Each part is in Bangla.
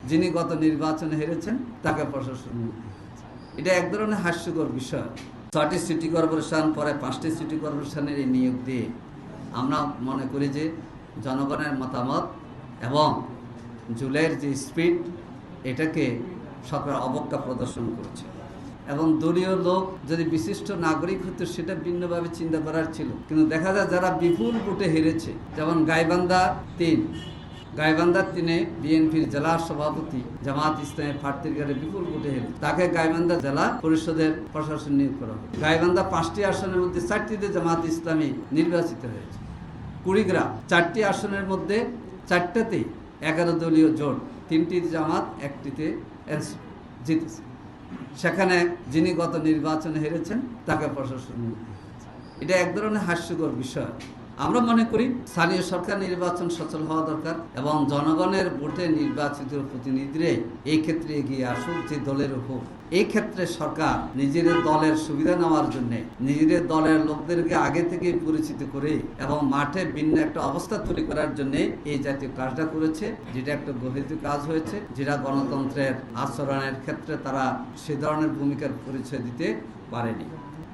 যিনি গত নির্বাচনে হেরেছেন তাকে প্রশাসন। এটা এক ধরনের হাস্যকর বিষয়। ৬টি সিটি কর্পোরেশন, পরে 5টি সিটি কর্পোরেশনের এই নিয়োগ দিয়ে আমরা মনে করি যে জনগণের মতামত এবং জুলাইয়ের যে স্পিড, এটাকে সরকার অবজ্ঞা প্রদর্শন করেছে। এবং দলীয় লোক যদি বিশিষ্ট নাগরিক হতো সেটা ভিন্নভাবে চিন্তা করার ছিল, কিন্তু দেখা যায় যারা বিপুল ভোটে হেরেছে, যেমন গাইবান্ধা 3 বিএনপির জেলা সভাপতি জামাত ইসলামের প্রার্থীর গাড়ি বিপুল ভোটে হেরে তাকে গাইবান্ধা জেলা পরিষদের প্রশাসন নিয়োগ করা হয়। গাইবান্ধা 5টি আসনের মধ্যে 4টিতে জামাত ইসলামী নির্বাচিত হয়েছে। কুড়িগ্রাম 4টি আসনের মধ্যে 4টাতেই 11 দলীয় জোট, 3টি জামাত, 1টিতে এনসিপি জিতেছে। সেখানে যিনি গত নির্বাচনে হেরেছেন তাকে প্রশাসন। এটা এক ধরনের হাস্যকর বিষয়। আমরা মনে করি স্থানীয় সরকার নির্বাচন সচল হওয়া দরকার এবং জনগণের ভোটে নির্বাচিত প্রতিনিধিরা এই ক্ষেত্রে এগিয়ে আসুক যে দলের হোক। এই ক্ষেত্রে সরকার নিজেদের দলের সুবিধা নেওয়ার জন্য নিজেদের দলের লোকদেরকে আগে থেকে পরিচিত করে এবং মাঠে ভিন্ন একটা অবস্থা তৈরি করার জন্য এই জাতীয় কাজটা করেছে, যেটা একটা গভীর কাজ হয়েছে, যেটা গণতন্ত্রের আচরণের ক্ষেত্রে তারা সে ধরনের ভূমিকার পরিচয় দিতে পারেনি।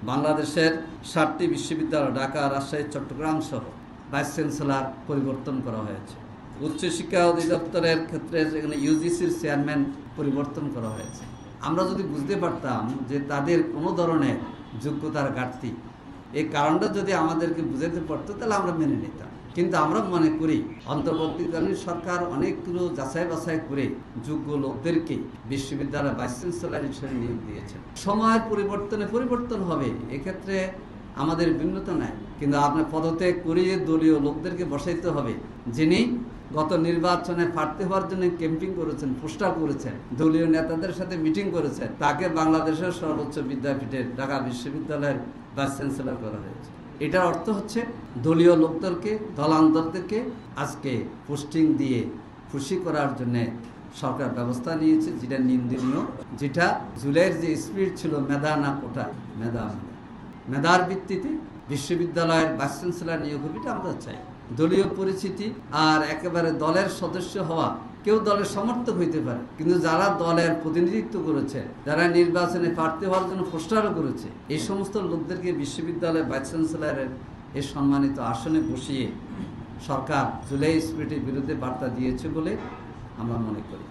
বাংলাদেশের 7টি বিশ্ববিদ্যালয় ঢাকা, রাজশাহী, চট্টগ্রাম সহ ভাইস চ্যান্সেলর পরিবর্তন করা হয়েছে। উচ্চশিক্ষা অধিদপ্তরের ক্ষেত্রে যেখানে ইউজিসির চেয়ারম্যান পরিবর্তন করা হয়েছে। আমরা যদি বুঝতে পারতাম যে তাদের কোনো ধরনের যোগ্যতার ঘাটতি, এই কারণটা যদি আমাদেরকে বুঝাতে পারতো তাহলে আমরা মেনে নিতাম। কিন্তু আমরা মনে করি অন্তর্বর্তীকালীন সরকার অনেকগুলো যাচাই বাছাই করে যোগ্য লোকদেরকে বিশ্ববিদ্যালয়ের ভাইস চ্যান্সেলর হিসেবে নিয়োগ দিয়েছেন। সময়ের পরিবর্তনে পরিবর্তন হবে, এক্ষেত্রে আমাদের ভিন্নতা নাই, কিন্তু আপনার পদত্যাগ করিয়ে দলীয় লোকদেরকে বসাইতে হবে যিনি গত নির্বাচনে প্রার্থী হওয়ার জন্য ক্যাম্পিং করেছেন, পোস্টার করেছেন, দলীয় নেতাদের সাথে মিটিং করেছেন। তাকে বাংলাদেশের সর্বোচ্চ বিদ্যাপীঠের ঢাকা বিশ্ববিদ্যালয়ের ভাইস চ্যান্সেলর করা হয়েছে। এটার অর্থ হচ্ছে দলীয় লোকদেরকে, দলান্তরদেরকে আজকে পোস্টিং দিয়ে খুশি করার জন্য সরকার ব্যবস্থা নিয়েছে, যেটা নিন্দনীয়। যেটা জুলাইয়ের যে স্পিরিট ছিল, মেধা না কোটা, মেধার ভিত্তিতে বিশ্ববিদ্যালয়ের ভাইস চ্যান্সেলর নিয়োগ হবে, এটা আমরা চাই। দলীয় পরিচিতি আর একেবারে দলের সদস্য হওয়া, কেউ দলের সমর্থক হইতে পারে, কিন্তু যারা দলের প্রতিনিধিত্ব করেছে, যারা নির্বাচনে প্রার্থী হওয়ার জন্য পোস্টারও করেছে, এই সমস্ত লোকদেরকে বিশ্ববিদ্যালয়ের ভাইস চ্যান্সেলরের এই সম্মানিত আসনে বসিয়ে সরকার জুলাই স্পিরিটের বিরুদ্ধে বার্তা দিয়েছে বলে আমরা মনে করি।